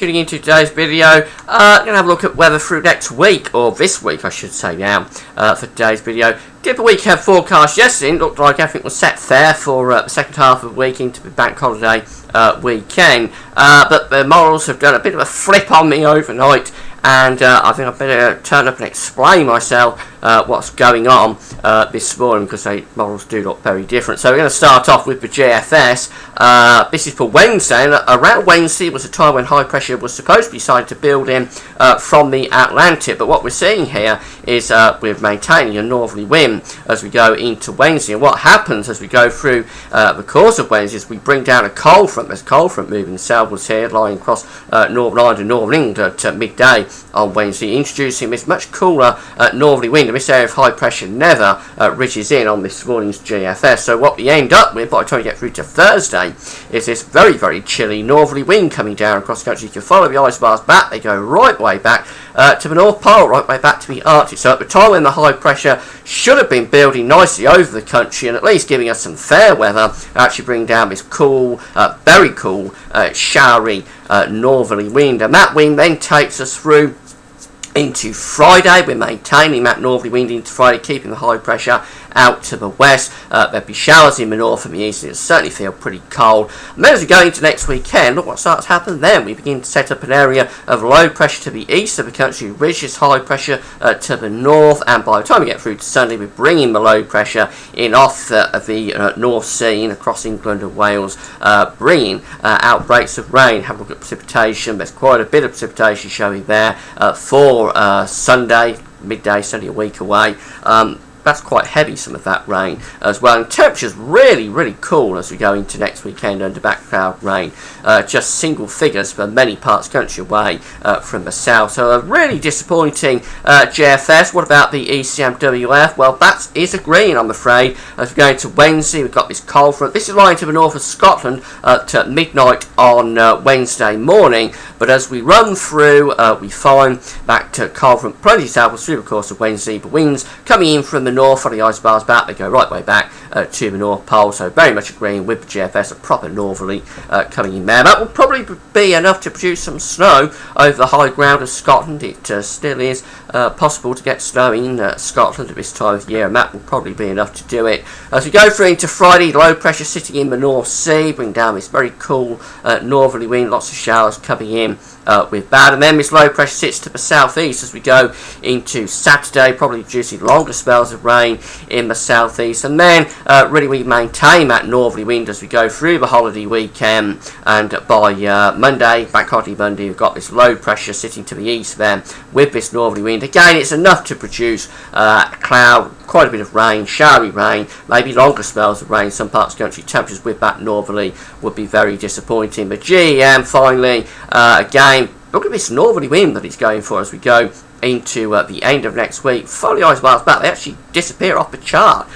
Tuning into today's video, going to have a look at weather through next week, or this week I should say now, for today's video. Did the weekend forecast yesterday, looked like everything was set fair for the second half of the week into the bank holiday weekend, but the models have done a bit of a flip on me overnight, and I think I better turn up and explain myself what's going on this morning, because the models do look very different. So we're going to start off with the GFS. This is for Wednesday, and around Wednesday was a time when high pressure was supposed to be starting to build in from the Atlantic, but what we're seeing here is we're maintaining a northerly wind as we go into Wednesday. And what happens as we go through the course of Wednesday is we bring down a cold front. There's a cold front moving southwards here, lying across Northern Ireland and Northern England at midday on Wednesday, introducing this much cooler northerly wind. And this area of high pressure never ridges in on this morning's GFS. So what we end up with by the time we get through to Thursday is this very, very chilly northerly wind coming down across the country. If you follow the ice bars back, they go right way back to the North Pole, right way back to the Arctic. So at the time when the high pressure should have been building nicely over the country and at least giving us some fair weather, actually bring down this cool, very cool, showery northerly wind. And that wind then takes us through into Friday. We're maintaining that northerly wind into Friday, keeping the high pressure out to the west. There'll be showers in the north and the east. It'll certainly feel pretty cold. And then as we go into next weekend, look what starts to happen then. We begin to set up an area of low pressure to the east of the country, ridges high pressure to the north, and by the time we get through to Sunday, we're bringing the low pressure in off the North Sea and across England and Wales, bringing outbreaks of rain. Have a look at precipitation. There's quite a bit of precipitation showing there for Sunday, midday, Sunday a week away. That's quite heavy, some of that rain as well. And temperatures really, really cool as we go into next weekend under back cloud rain. Just single figures for many parts of the country away from the south. So a really disappointing GFS. What about the ECMWF? Well, that is a green, I'm afraid. As we go into Wednesday, we've got this cold front. This is lying to the north of Scotland at midnight on Wednesday morning. But as we run through, we find back to cold front plenty southwards through the course of Wednesday. The winds coming in from the north on the ice bars back, they go right way back to the North Pole, so very much agreeing with the GFS, a proper northerly coming in there. That will probably be enough to produce some snow over the high ground of Scotland. It still is possible to get snow in Scotland at this time of year, and that will probably be enough to do it. As we go through into Friday, low pressure sitting in the North Sea, bring down this very cool northerly wind, lots of showers coming in with that, and then this low pressure sits to the southeast as we go into Saturday, probably producing longer spells of rain in the southeast, and then really we maintain that northerly wind as we go through the holiday weekend, and by Monday, bank holiday Monday, we've got this low pressure sitting to the east then with this northerly wind. Again, it's enough to produce cloud, quite a bit of rain, showery rain, maybe longer spells of rain. Some parts of the country, temperatures with that northerly would be very disappointing. But GEM finally, again, look at this northerly wind that it's going for as we go into the end of next week. Follow the ice bars back, they actually disappear off the chart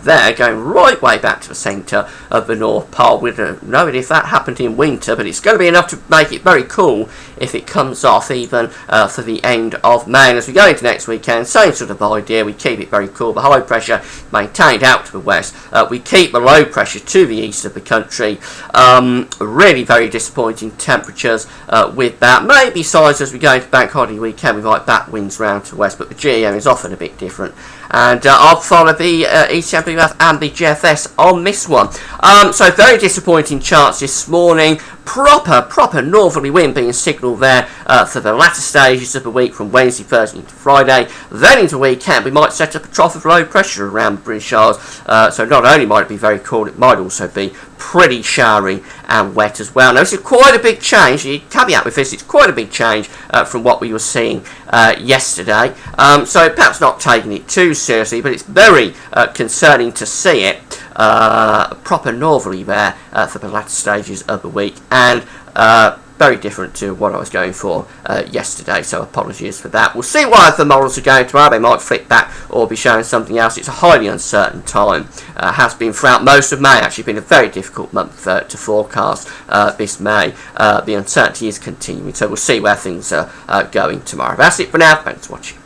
there, going right way back to the centre of the North Pole. We don't know if that happened in winter, but it's going to be enough to make it very cool if it comes off even for the end of May. And as we go into next weekend, same sort of idea, we keep it very cool. The high pressure maintained out to the west, we keep the low pressure to the east of the country. Really very disappointing temperatures with that. Maybe signs as we go into bank holiday weekend, we might back winds round to the west, but the GEM is often a bit different. And I'll follow the ECMWF and the GFS on this one. So very disappointing charts this morning. Proper northerly wind being signalled there for the latter stages of the week from Wednesday, Thursday into Friday. Then into weekend, we might set up a trough of low pressure around the British Isles. So not only might it be very cold, it might also be pretty showery and wet as well. Now, this is quite a big change. The caveat with this, it's quite a big change from what we were seeing yesterday. So perhaps not taking it too seriously, but it's very concerning to see it proper northerly there for the latter stages of the week, and very different to what I was going for yesterday, so apologies for that. We'll see what the models are going tomorrow. They might flip back or be showing something else. It's a highly uncertain time. Has been throughout most of May. Actually been a very difficult month to forecast this May. The uncertainty is continuing, so we'll see where things are going tomorrow. That's it for now. Thanks for watching.